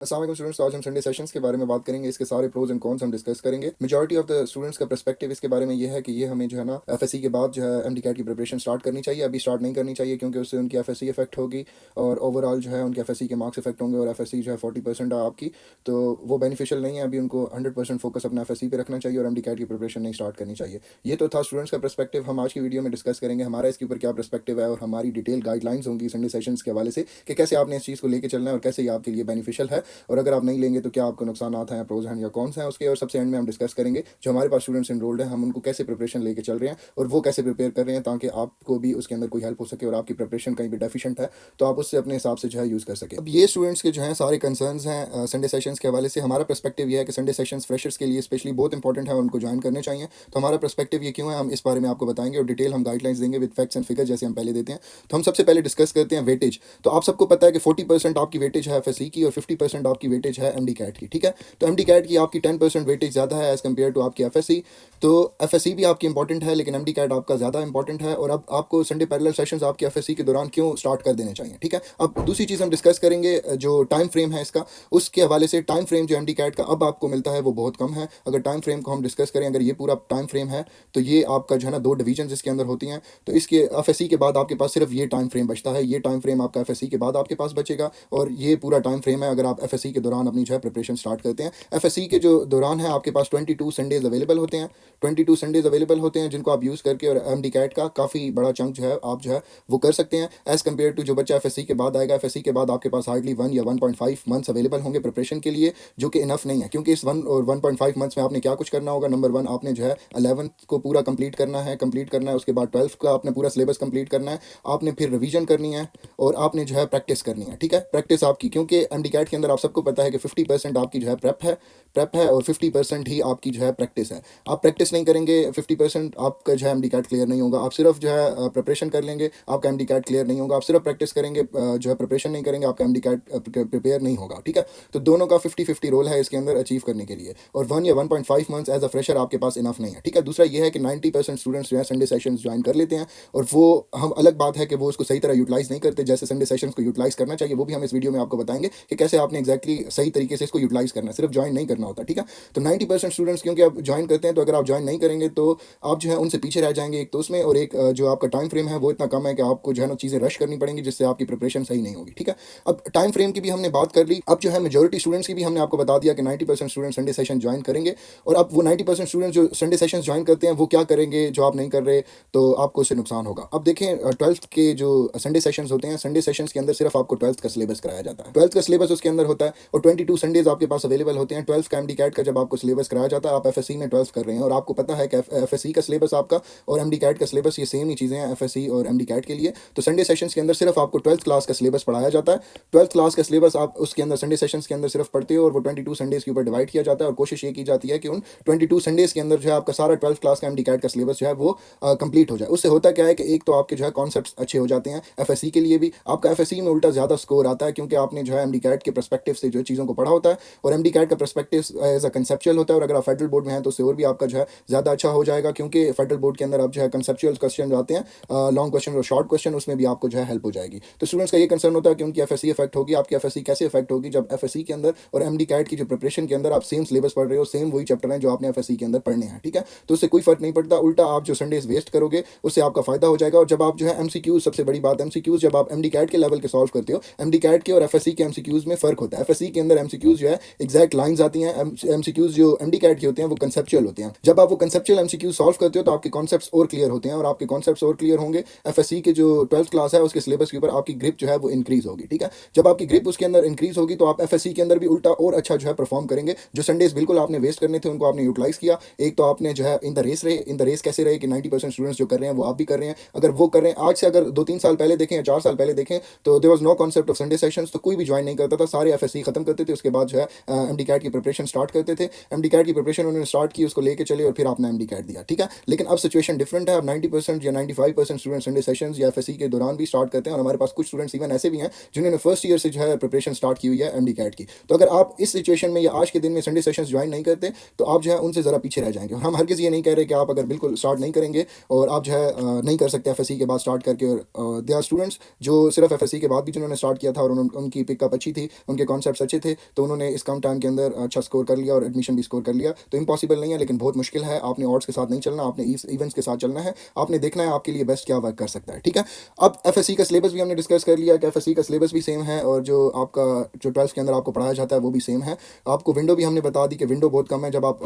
अस्सलाम वालेकुम स्टूडेंट्स। आज हम संडे सेशंस के बारे में बात करेंगे। इसके सारे प्रोज एंड कॉन्स हम डिस्कस करेंगे। मेजॉरिटी ऑफ द स्टूडेंट्स का पर्सपेक्टिव इसके बारे में ये है कि ये हमें जो है ना एफएससी के बाद जो है एमडी कैट की प्रिपरेशन स्टार्ट करनी चाहिए। अभी स्टार्ट नहीं करनी चाहिए क्योंकि उससे उनकी एफएससी इफेक्ट होगी और ओवरऑल जो है उनके एफएससी के मार्क्स इफेक्ट होंगे और एफएससी जो है 40% है आपकी, तो वो बेनिफिशियल नहीं है। अभी उनको 100% फोकस अपना एफएससी पे रखना चाहिए और एमडी कैट की प्रिपरेशन नहीं स्टार्ट करनी चाहिए। ये तो था स्टूडेंट्स का पर्सपेक्टिव। हम आज की वीडियो में डिस्कस करेंगे हमारा इसके ऊपर क्या पर्सपेक्टिव है और हमारी डिटेल गाइडलाइंस होंगी संडे सेशंस के हवाले से कि कैसे आपने इस चीज़ को लेकर चलना है और कैसे ये आपके लिए बेनिफिशियल है, और अगर आप नहीं लेंगे तो क्या आपको नुकसान हैं, प्रोज हैं या कौन से हैं उसके। और सबसे एंड में हम डिस्कस करेंगे जो हमारे पास स्टूडेंट्स इनरोल्ड हैं, हम उनको कैसे प्रिपरेशन लेके चल रहे हैं और वो कैसे प्रिपेयर कर रहे हैं ताकि आपको भी उसके अंदर कोई हेल्प हो सके और आपकी प्रिपरेशन कहीं भी डेफिशिएंट है तो आप उससे अपने हिसाब से जो है यूज़ कर सके। अब ये स्टूडेंट्स के जो है सारे कंसर्न्स हैं संडे सेशंस के हवाले से। हमारा पर्सपेक्टिव ये है कि संडे सेशंस फ्रेशर्स के लिए स्पेशली बहुत इंपॉर्टेंट है और उनको ज्वाइन करने चाहिए। तो हमारा पर्सपेक्टिव ये क्यों है, हम इस बारे में आपको बताएंगे और डिटेल हम गाइडलाइंस देंगे विद फैक्ट्स एंड फिगर जैसे हम पहले देते हैं। तो हम सबसे पहले डिस्कस करते हैं वेटेज। तो आप सबको पता है कि 40% आपकी वेटेज है एफएससी की और 50% आपकी वेटेज है एमडी कैट की। ठीक है, तो एमडी कैट की आपकी 10% वेटेज ज़्यादा है एज़ कम्पेयर टू आपकी एफएससी। तो एफएससी भी आपकी इंपॉर्टेंट है लेकिन एमडी कैट आपका ज़्यादा इंपॉर्टेंट है। और अब आपको संडे पैरेलल सेशंस आपके एफएससी के दौरान क्यों स्टार्ट कर देने चाहिए। ठीक है, अब दूसरी चीज़ हम डिस्कस करेंगे जो टाइम फ्रेम है इसका, उसके हवाले से। टाइम फ्रेम जो एमडी कैट का अब आपको मिलता है वो बहुत कम है। अगर टाइम फ्रेम को हम डिस्कस करें, अगर ये पूरा टाइम फ्रेम है तो ये आपका जो है ना 2 डिवीजन इसके अंदर होती हैं, तो इसके एफएससी के बाद आपके पास सिर्फ ये टाइम फ्रेम बचता है। ये टाइम फ्रेम आपका एफएससी के बाद आपके पास बचेगा और ये पूरा टाइम फ्रेम है अगर आप एफएससी के दौरान अपनी जो है प्रिपरेशन स्टार्ट करते हैं। एफएससी के जो दौरान है आपके पास 22 संडेज अवेलेबल होते हैं। 22 संडेज अवेलेबल होते हैं जिनको आप यूज़ करके और एमडी कैट का काफ़ी बड़ा चंक जो है आप जो है वो कर सकते हैं एज़ कम्पेयर टू जो बच्चा एफएससी के बाद आएगा। एफएससी के बाद आपके पास हार्डली 1 या 1.5 मंथ्स अवेलेबल होंगे प्रिपरेशन के लिए, जो कि इनफ नहीं है क्योंकि इस 1 और 1.5 मंथ्स में आपने क्या कुछ करना होगा। नंबर 1 आपने जो है 11th को पूरा कंप्लीट करना है, उसके बाद 12th का आपने पूरा सिलेबस कंप्लीट करना है, आपने फिर रिवीजन करनी है और आपने जो है प्रैक्टिस करनी है। ठीक है, प्रैक्टिस आपकी, क्योंकि एमडी कैट के अंदर आप सबको पता है कि 50% आपकी जो है प्रेप है और 50% ही आपकी जो है प्रैक्टिस है। आप प्रैक्टिस नहीं करेंगे 50% आपका जो है एमडी कैट क्लियर नहीं होगा। आप सिर्फ जो है प्रिपरेशन कर लेंगे आपका एमडी कैट क्लियर नहीं होगा। आप सिर्फ प्रैक्टिस करेंगे जो है प्रिपरेशन नहीं करेंगे आपका एमडी कैट प्रिपेयर नहीं होगा। ठीक है, तो दोनों का 50-50 रोल है इसके अंदर अचीव करने के लिए, और 1 या 1.5 मंथ्स एज अ फ्रेशर आपके पास इनफ नहीं है। ठीक है, दूसरा ये है कि 90% स्टूडेंट्स जो है संडे सेशन ज्वाइन कर लेते हैं और वो हम अलग बात है कि वो उसको सही तरह यूटिलाइज नहीं करते जैसे संडे सेशंस को यूटिलाइज करना चाहिए। वो भी हम इस वीडियो में आपको बताएंगे कि कैसे आपने एक्जैक्टली सही तरीके से इसको यूटिलाइज करना है, सिर्फ ज्वाइन नहीं करना होता। ठीक है, तो 90% स्टूडेंट्स क्योंकि आप ज्वाइन करते हैं, तो अगर आप ज्वाइन नहीं करेंगे तो आप जो है उनसे पीछे रह जाएंगे एक तो उसमें, और एक जो आपका टाइम फ्रेम है वो इतना कम है कि आपको जो है ना चीज़ें रश करनी पड़ेंगी जिससे आपकी प्रिपरेशन सही नहीं होगी। ठीक है, अब टाइम फ्रेम की भी हमने बात कर ली। अब जो है मेजोरिटी स्टूडेंट्स की भी हमने आपको बता दिया कि 90% स्टूडेंट संडे सेशन ज्वाइन करेंगे। और अब वो 90% स्टूडेंट जो संडे सेशन ज्वाइन करते हैं वो क्या करेंगे जो आप नहीं कर रहे, तो आपको उससे नुकसान होगा। अब देखें 12th के जो संडे सेशंस होते हैं, संडे सेशंस के अंदर सिर्फ आपको 12th का सिलेबस कराया जाता है। 12th का सिलेबस उसके अंदर होता है और 22 संडेज आपके पास अवेलेबल होते हैं। 12th का एमडी कैट का जब आपको सिलेबस कराया जाता है, आप एफएससी में 12th कर रहे हैं और आपको पता है कि एफएससी का सिलेबस आपका और एमडी कैट का सिलेबस ये सेम ही चीज़ें हैं एफएससी और एमडी कैट के लिए। तो संडे सेशंस के अंदर सिर्फ आपको 12th क्लास का सिलेबस पढ़ाया जाता है। 12th क्लास का सिलेबस आप उसके अंदर संडे सेशंस के अंदर सिर्फ पढ़ते हो और वो 22 संडेज के ऊपर डिवाइड किया जाता है और कोशिश ये की जाती है कि उन 22 संडेज के अंदर जो है आपका सारा 12th क्लास का एमडी कैट का सिलेबस जो है वो कंप्लीट हो जाए। उससे होता क्या है कि एक तो आपके जो है कॉन्सेप्ट्स अच्छे हो जाते हैं, एफएससी के लिए भी आपका एफएससी में उल्टा ज़्यादा स्कोर आता है क्योंकि आपने जो है एमडी कैट के पर्सपेक्टिव से जो चीज़ों को पढ़ा होता है, और एमडी कैट का पर्सपेक्टिव एज अ कंसेप्चुअल होता है। और अगर आप फेडरल बोर्ड में हैं तो उससे और भी आपका जो है ज़्यादा अच्छा हो जाएगा क्योंकि फेडरल बोर्ड के अंदर आप जो है कंसेप्चुअल क्वेश्चन आते हैं, लॉन्ग क्वेश्चन और शॉर्ट क्वेश्चन, उसमें भी आपको जो है हेल्प हो जाएगी। तो स्टूडेंट्स का ये कंसर्न होता है कि उनकी एफएससी इफेक्ट होगी। आपकी एफएससी कैसे इफेक्ट होगी जब एफएससी के अंदर और एमडी कैट की जो प्रिपरेशन के अंदर आप सेम सिलेबस पढ़ रहे हो, सेम वही चैप्टर हैं जो आपने एफएससी के अंदर पढ़ने हैं। ठीक है, तो उससे कोई फर्क नहीं पड़ता, उल्टा आप जो संडेज वेस्ट करोगे उससे आपका फायदा हो जाएगा। और जब आप जो है एमसीक्यूज, सबसे बड़ी बात एमसीक्यूज जब आप एमडी कैट के लेवल के सॉल्व करते हो, एमडी कैट के और एफएससी के एमसीक्यूज में फर्क होता है। एफएससी के अंदर एमसीक्यूज जो है एग्जैक्ट लाइंस आती हैं, एमसीक्यूज जो एमडी कैट के होते हैं वो कंसेप्चुअल होते हैं। जब आप वो कंसेप्चुअल एमसीक्यूज सॉल्व करते हो तो आपके कॉन्सेप्ट्स और क्लियर होते हैं, और आपके कॉन्सेप्ट्स और क्लियर होंगे, एफएससी के जो 12th क्लास है उसके सिलेबस के ऊपर आपकी ग्रिप जो है वो इंक्रीज होगी। ठीक है, जब आपकी ग्रिप उसके अंदर इंक्रीज होगी तो आप एफएससी के अंदर भी उल्टा और अच्छा जो है परफॉर्म करेंगे। जो संडेज बिल्कुल आपने वेस्ट करने थे उनको आपने यूटिलाइज किया। एक तो आपने जो है इन द रेस रहे, इन द रेस कैसे रहे कि 90% स्टूडेंट्स जो कर रहे हैं वो आप भी कर रहे हैं। अगर वो कर रहे हैं, आज से अगर 2-3 साल पहले देखें या 4 साल पहले देखें, तो there was no concept of Sunday sessions, तो कोई भी ज्वाइन नहीं करता था, सारे एफएससी खत्म करते थे, उसके बाद जो है एमडी कैट की प्रिपरेशन स्टार्ट करते थे। एमडी कैट की प्रिपरेशन उन्होंने स्टार्ट की, उसको लेके चले और फिर आपने एमडी कैट दिया। ठीक है, लेकिन अब सिचुएशन डिफरेंट है। अब 90% या 95% स्टूडेंट संडे सेशंस या एफएससी के दौरान भी स्टार्ट करते हैं, और हमारे पास कुछ स्टूडेंट्स इवन ऐसे भी हैं जिन्होंने फर्स्ट ईयर से जो है प्रिपरेशन स्टार्ट की हुई है एमडी कैट की। तो अगर आप इस सिचुएशन में या आज के दिन में संडे सेशंस ज्वाइन नहीं करते तो आप जो है उनसे ज़रा पीछे रह जाएंगे। और हम हरगिज़ ये नहीं कह रहे कि आप अगर बिल्कुल स्टार्ट नहीं करेंगे और आप जो है नहीं कर सकते एफएससी के बाद स्टार्ट करके। और दे आर स्टूडेंट्स जो सिर्फ एफएससी के बाद भी जिन्होंने स्टार्ट किया था और उनकी पिकअप अच्छी थी, उनके कॉन्सेप्ट्स अच्छे थे तो उन्होंने इस कम टाइम के अंदर अच्छा स्कोर कर लिया और एडमिशन भी स्कोर कर लिया। तो इम्पॉसिबल नहीं है, लेकिन बहुत मुश्किल है। आपने ऑड्स के साथ नहीं चलना, आपने इवेंट्स के साथ चलना है। आपने देखना है आपके लिए बेस्ट क्या वर्क कर सकता है, ठीक है। अब एफएससी का सिलेबस भी हमने डिस्कस कर लिया कि एफएससी का सिलेबस भी सेम है और जो आपका जो 12th के अंदर आपको पढ़ाया जाता है वो भी सेम है। आपको विंडो भी हमने बता दी कि विंडो बहुत कम है। जब आप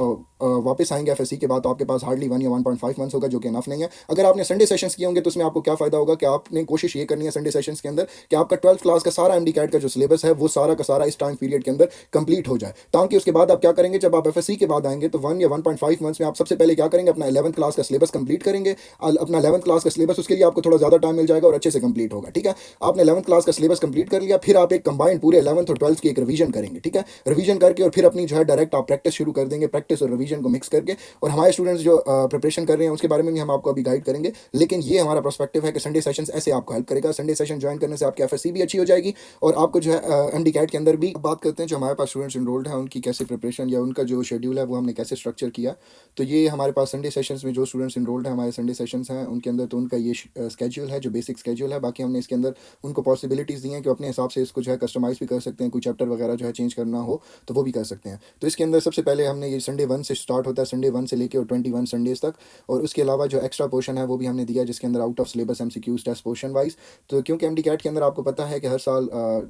वापस आएंगे एफएससी के बाद तो आपके पास हार्डली 1 या 1.5 मंथ्स होगा, जो कि इनफ नहीं है। अगर आपने संडे सेशंस किए होंगे तो उसमें आपको क्या फायदा होगा कि आपने कोशिश ये करनी है संडे सेशंस के अंदर कि आपका 12th क्लास का सारा एमडी कैट का जो सिलेबस है वो सारा का सारा इस टाइम पीरियड के अंदर कंप्लीट हो जाए, ताकि उसके बाद आप क्या करेंगे, जब आप एफएससी के बाद आएंगे तो 1 या 1.5 मंथ्स में आप सबसे पहले क्या करेंगे, अपना 11th क्लास का सिलेबस कंप्लीट करेंगे। अपना 11th क्लास का सिलेबस, उसके लिए आपको थोड़ा ज़्यादा टाइम मिल जाएगा और अच्छे से कंप्लीट होगा, ठीक है। आपने 11th क्लास का सिलेबस कंप्लीट कर लिया, फिर आप एक कंबाइंड पूरे 11th और 12th की एक रिवीजन करेंगे, ठीक है। रिवीजन करके और फिर अपनी जो है डायरेक्ट आप प्रैक्टिस शुरू कर देंगे, प्रैक्टिस और रिवीजन को मिक्स करके। और हमारे स्टूडेंट्स जो प्रिपरेशन कर रहे हैं उसके बारे में भी हम आपको अभी गाइड करेंगे, लेकिन ये हमारा पर्सपेक्टिव है कि संडे सेशंस ऐसे आपको हेल्प करेगा। संडे सेशन ज्वाइन करने से आपकी एफएससी भी अच्छी हो जाएगी और आपको जो है एमडी कैट के अंदर भी बात करते हैं जो हमारे पास स्टूडेंट्स इनरोल्ड हैं उनकी कैसे प्रिपरेशन या उनका जो शेड्यूल है वो हमने कैसे स्ट्रक्चर किया। तो ये हमारे पास संडे सेशंस में जो स्टूडेंट्स इनरोल्ड हैं, हमारे संडे सेशंस हैं उनके अंदर, तो उनका ये स्केड्यूल है जो बेसिक स्केड्यूल है। बाकी हमने इसके अंदर उनको पॉसिबिलिटीज़ दी हैं कि अपने हिसाब से इसको जो है कस्टमाइज़ भी कर सकते हैं, कोई चैप्टर वगैरह जो है चेंज करना हो तो वो भी कर सकते हैं। तो इसके अंदर सबसे पहले हमने ये संडे 1 से स्टार्ट होता है, संडे 1 से लेकर और 21 संडेज तक। और उसके अलावा जो एक्स्ट्रा पोर्शन है वो भी हमने दिया जिसके अंदर out of syllabus MCQs test portion wise. तो क्योंकि एमडी कैट के अंदर आपको पता है कि हर साल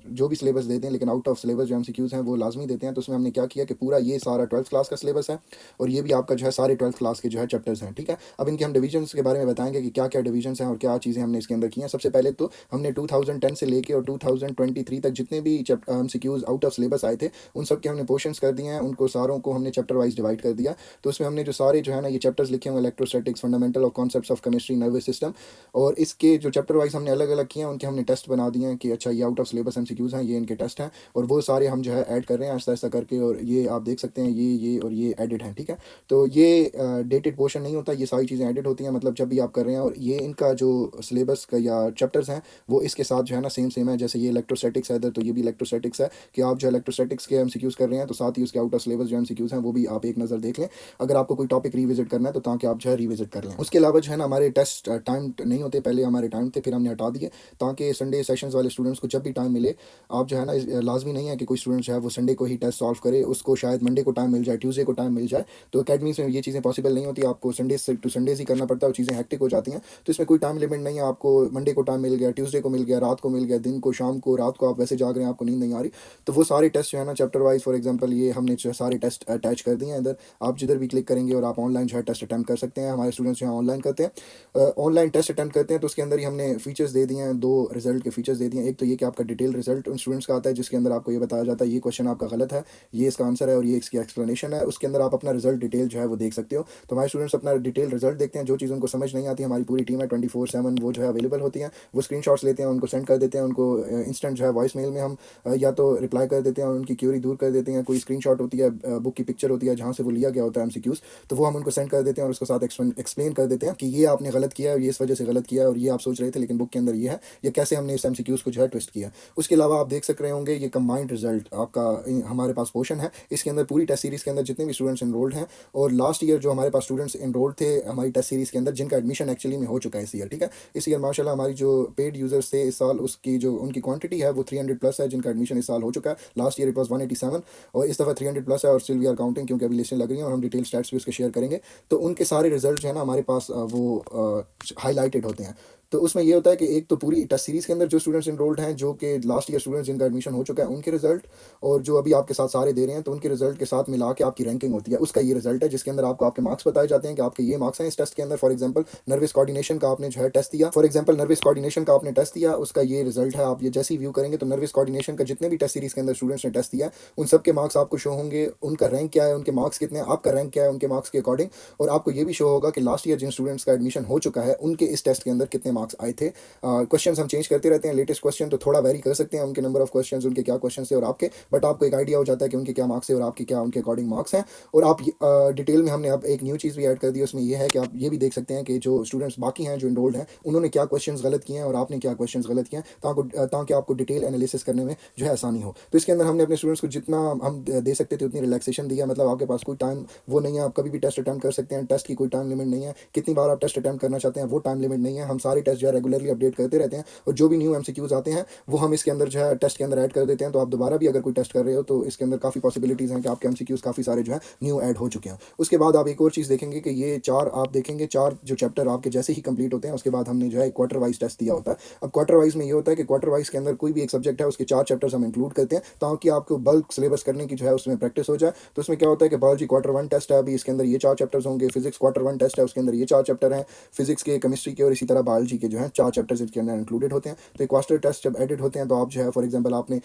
जो भी सिलेबस देते हैं, लेकिन आउट ऑफ सिलेबस जो एमसीक्यूज हैं वो लाजमी देते हैं। तो उसमें हमने क्या किया कि पूरा ये सारा 12th क्लास का सिलेबस है और ये भी आपका जो है सारे 12th क्लास के जो है चैप्टर्स हैं, ठीक है। अब इनके हम डिवीजन्स के बारे में बताएंगे कि क्या क्या डिवीजन्स हैं और क्या चीज़ें हमने इसके अंदर की हैं। सबसे पहले तो हमने 2010 से लेके और 2023 तक जितने भी एमसीक्यूज आउट ऑफ सिलेबस आए थे उन सब के हमने पोर्शंस कर दिए हैं, उनको सारों को हमने चैप्टर वाइज डिवाइड कर दिया। तो उसमें हमने जो सारे जो है ना ये चैप्टर्स लिखे हुए, electrostatics, fundamental of concepts of chemistry, nervous system, और इसके जो चैप्टर वाइज हमने अलग अलग किए हैं उनके हमने टेस्ट बना दिए हैं कि अच्छा ये आउट ऑफ सिलेबस एमसीक्यूज हैं, ये इनके टेस्ट हैं, और वो सारे हम जो है ऐड कर रहे हैं ऐसा ऐसा करके। और ये आप देख सकते हैं ये और ये एडिट हैं, ठीक है। तो ये डेटेड पोर्शन नहीं होता, ये सारी चीज़ें एडिट होती हैं, मतलब जब भी आप कर रहे हैं। और ये इनका जो सिलेबस का या चैप्टर्स हैं वो इसके साथ जो है ना सेम है। जैसे ये इलेक्ट्रोस्टैटिक्स है इधर, तो ये भी इलेक्ट्रोस्टैटिक्स है कि आप जो इलेक्ट्रोस्टैटिक्स के एमसीक्यूज कर रहे हैं तो साथ ही उसके आउट ऑफ सिलेबस जो एमसीक्यूज हैं वो भी आप एक नज़र देख लें, अगर आपको कोई टॉपिक रिविजिट करना है तो ताकि आप जो है रिविजिट कर लें। उसके अलावा जो है ना हमारे टेस्ट टाइम नहीं होते, पहले हमारे टाइम थे, फिर हमने हटा दिए ताकि संडे सेशंस वाले स्टूडेंट्स को जब भी टाइम मिले, आप जो है ना लाजमी नहीं है कि कोई स्टूडेंट जो है वो संडे को ही टेस्ट सॉल्व करे, उसको शायद मंडे को टाइम मिल जाए, ट्यूसडे को टाइम मिल जाए। तो अकेडमीज में ये चीज़ें पॉसिबल नहीं होती, आपको संडे टू संडेज ही करना पड़ता है और चीज़ें हेक्टिक हो जाती हैं। तो इसमें कोई टाइम लिमिट नहीं है, आपको मंडे को टाइम मिल गया, ट्यूसडे को मिल गया, रात को मिल गया, दिन को, शाम को, रात को आप वैसे जाग रहे हैं, आपको नींद नहीं आ रही, तो वो सारे टेस्ट जो है ना चैप्टर वाइज, फॉर एग्जांपल ये हमने जो सारे टेस्ट अटैच कर दिए हैं इधर। आप जिधर भी क्लिक करेंगे और आप ऑनलाइन जो है टेस्ट अटैम्प्ट कर सकते हैं। हमारे स्टूडेंट्स जो है ऑनलाइन करते हैं, ऑनलाइन टेस्ट अटैम्प्ट करते हैं, तो उसके अंदर ही हमने फीचर्स दे दिए हैं, 2 रिजल्ट के फीचर्स दे दिए हैं। एक तो ये कि आपका डिटेल रिजल्ट उन स्टूडेंट्स का आता है जिसके अंदर आपको ये बताया जाता है ये क्वेश्चन आपका गलत है, ये इसका आंसर है और ये इसकी एक्सप्लेनेशन है। उसके अंदर आप अपना रिजल्ट डिटेल जो है वो देख सकते हो। तो हमारे स्टूडेंट्स अपना डिटेल रिजल्ट देखते हैं, जो चीज़ उनको समझ नहीं आती, हमारी पूरी टीम है 24/7 वो जो है अवेलेबल होती है, वो स्क्रीनशॉट्स लेते हैं, उनको सेंड कर देते हैं, उनको इंस्टेंट जो है वॉइस मेल में हम या तो रिप्लाई कर देते हैं और उनकी क्यूरी दूर कर देते हैं। कोई स्क्रीनशॉट होती है, बुक की पिक्चर होती है जहाँ से वो लिया गया होता है एमसीक्यूज, तो वो हम उनको सेंड कर देते हैं और उसके साथ एक्सप्लेन कर देते हैं कि ये आपने गलत किया है, ये इस वजह से गलत किया है, और ये आप सोच रहे थे लेकिन बुक के अंदर ये है, या कैसे हमने इस एमसीक्यूज को जो है ट्विस्ट किया। उसके अलावा आप देख सक रहे होंगे ये कंबाइंड रिजल्ट आपका हमारे पास पोर्शन है, इसके अंदर पूरी टेस्ट सीरीज़ के अंदर जितने भी स्टूडेंट्स इनरोल्ड हैं और लास्ट ईयर जो हमारे पास स्टूडेंट्स इनरोल्ड थे हमारी टेस्ट सीरीज़ के अंदर, जिनका एडमिशन एक्चुअली में हो चुका है इस ईयर, ठीक है। इस ईयर माशाल्लाह हमारी जो पेड यूजर्स थे इस साल, उसकी जो उनकी क्वांटिटी है वो 300 प्लस है जिनका एडमिशन इस साल हो चुका है। लास्ट ईयर इट वाज 187 और इस दफ़ा 300 प्लस है, और स्टिल वी आर काउंटिंग क्योंकि अभी लिस्टें लग रही हैं और हम डिटेल स्टैट्स भी उसके शेयर करेंगे। तो उनके सारे रिजल्ट जो है ना हमारे पास वो हाईलाइटेड होते हैं। तो उसमें ये होता है कि एक तो पूरी टेस्ट सीरीज़ के अंदर जो स्टूडेंट्स इनरोल्ड हैं, जो कि लास्ट ईयर स्टूडेंट्स जिनका एडमिशन हो चुका है, उनके रिजल्ट, और जो अभी आपके साथ सारे दे रहे हैं तो उनके रिजल्ट के साथ मिला के आपकी रैंकिंग होती है, उसका ये रिजल्ट है जिसके अंदर आपको आपके मार्क्स बताए जाते हैं कि आपके ये मार्क्स हैं इस टेस्ट के अंदर। फॉर एग्जांपल नर्वस कोऑर्डिनेशन का आपने जो है टेस्ट दिया, उसका ये रिजल्ट है। आप ये जैसे ही व्यू करेंगे तो नर्वस कोऑर्डिनेशन का जितने भी टेस्ट सीरीज़ के अंदर स्टूडेंट्स ने टेस्ट दिया उन सब के मार्क्स आपको शो होंगे, उनका रैंक क्या है, उनके मार्क्स कितने हैं, आपका रैंक क्या है उनके मार्क्स के अकॉर्डिंग, और आपको ये भी शो होगा कि लास्ट ईयर जिन स्टूडेंट्स का एडमिशन हो चुका है उनके इस टेस्ट के अंदर कितने मार्क्स आए थे। क्वेश्चंस हम चेंज करते रहते हैं, लेटेस्ट क्वेश्चन तो थोड़ा वेरी कर सकते हैं, उनके नंबर ऑफ क्वेश्चंस, उनके क्या क्वेश्चन थे और आपके, बट आपको एक आइडिया हो जाता है कि उनके क्या मार्क्स है और आपके क्या उनके अकॉर्डिंग मार्क्स हैं। और आप डिटेल में हमने अब एक न्यू चीज़ भी ऐड कर दी, उसमें यह है कि आप ये भी देख सकते हैं कि जो स्टूडेंट्स बाकी हैं जो इनरोल्ड हैं उन्होंने क्या क्वेश्चन गलत किए हैं और आपने क्या क्वेश्चन गलत किए हैं, ताकि आपको डिटेल एनालिसिस करने में जो है आसानी हो। तो इसके अंदर हमने अपने स्टूडेंट्स को जितना हम दे सकते थे उतनी रिलैक्सेशन दिया, मतलब आपके पास कोई टाइम वो नहीं है, आप कभी भी टेस्ट अटैम्प्ट कर सकते हैं, टेस्ट की कोई टाइम लिमिट नहीं है, कितनी बार आप टेस्ट अटैम्प्ट करना चाहते हैं वो टाइम लिमिट नहीं है। हम सारे टेस्ट जो है रेगुलरली अपडेट करते रहते हैं, और जो भी न्यू एमसीक्यूज़ आते हैं वो हम इसके अंदर जो है टेस्ट के अंदर ऐड कर देते हैं। तो आप दोबारा भी अगर कोई टेस्ट कर रहे हो तो इसके अंदर काफ़ी पॉसिबिलिटीज़ हैं कि आपके एमसीक्यूज़ काफ़ी सारे जो है न्यू ऐड हो चुके हैं। उसके बाद आप एक और चीज़ देखेंगे कि ये 4 आप देखेंगे 4 जो चैप्टर आपके जैसे ही कंप्लीट होते हैं उसके बाद हमने जो है क्वार्टर वाइज टेस्ट दिया होता है। अब क्वार्टर वाइज में ये होता है कि क्वार्टर वाइज के अंदर कोई भी एक सब्जेक्ट है उसके 4 चैप्टर्स हम इंक्लूड करते हैं ताकि आपको बल्क सिलेबस करने की जो है उसमें प्रैक्टिस हो जाए। तो उसमें क्या होता है कि बायोलॉजी क्वार्टर 1 टेस्ट है, अभी इसके अंदर ये 4 चैप्टर्स होंगे, फिजिक्स क्वार्टर 1 टेस्ट है उसके अंदर ये 4 चैप्टर हैं, फिजिक्स के, केमिस्ट्री के और इसी तरह बायोलॉजी के जो है 4 चैप्टर्स इसके अंदर इंक्लूडेड होते हैं। तो क्वार्टर टेस्ट जब एडिट होते हैं तो आप जो है फॉर एग्जांपल आपने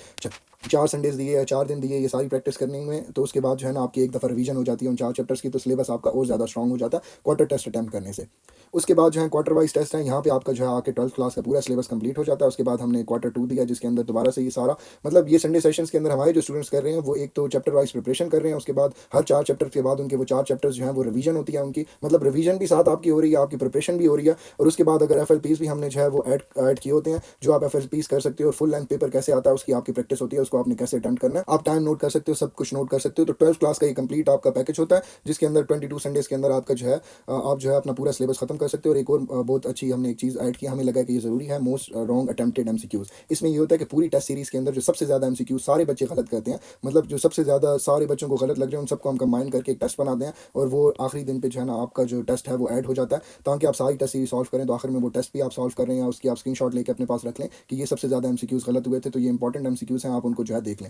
4 संडेज दिए या 4 दिन दिए ये सारी प्रैक्टिस करने में, तो उसके बाद जो है ना आपकी एक दफ़ा रिवीजन हो जाती है उन 4 चैप्टर्स की, तो सिलेबस आपका और ज़्यादा स्ट्रॉन्ग हो जाता है क्वार्टर टेस्ट अटैम्प्ट करने से। उसके बाद जो है क्वार्टर वाइज टेस्ट है, यहाँ पे आपका जो है आके 12th क्लास का पूरा सिलेबस कंप्लीट हो जाता है। उसके बाद हमने क्वार्टर 2 दिया जिसके अंदर दोबारा से ये सारा मतलब ये संडे सेशंस के अंदर हमारे जो स्टूडेंट्स कर रहे हैं वो एक तो चैप्टर वाइज प्रिपरेशन कर रहे हैं, उसके बाद हर 4 चैप्टर के बाद उनके वो 4 चैप्टर्स जो हैं वो रिवीजन होती है उनकी, मतलब रिवीजन भी साथ आपकी हो रही है, आपकी प्रिपरेशन भी हो रही है। और उसके बाद अगर एफएलपीज भी हमने जो है वो ऐड किए होते हैं, जो आप एफएलपीज कर सकते हो, और फुल लेंथ पेपर कैसे आता है उसकी आपकी प्रैक्टिस होती है, उसको आपने कैसे अटेम्प्ट करना है, आप टाइम नोट कर सकते हो, सब कुछ नोट कर सकते हो। तो 12th क्लास का ये कंप्लीट आपका पैकेज होता है जिसके अंदर 22 संडेज के अंदर आपका जो है आप जो है अपना पूरा सिलेबस खत्म कर सकते हो। और एक और बहुत अच्छी हमने एक चीज़ ऐड की, हमें लगा कि ये ज़रूरी है, मोस्ट रॉन्ग अटेम्प्टेड एमसीक्यूज़। इसमें ये होता है कि पूरी टेस्ट सीरीज़ के अंदर जो सबसे ज़्यादा एमसीक्यूज़ सारे बच्चे गलत करते हैं, मतलब जो सबसे ज़्यादा सारे बच्चों को गलत लग रहे हैं उन सबको हम कंबाइन करके एक टेस्ट बनाते हैं, और वो आखिरी दिन पे जो है ना आपका जो टेस्ट है वो ऐड हो जाता है ताकि आप सारी टेस्ट सीरीज सॉल्व करें। तो आखिर में वो टेस्ट भी आप सॉल्व कर रहे हैं, उसकी आप स्क्रीनशॉट लेके अपने पास रख लें कि ये सबसे ज़्यादा एमसीक्यूज़ गलत हुए थे, तो ये इंपॉर्टेंट एमसीक्यूज़ हैं, आप उनको जो है देख लें।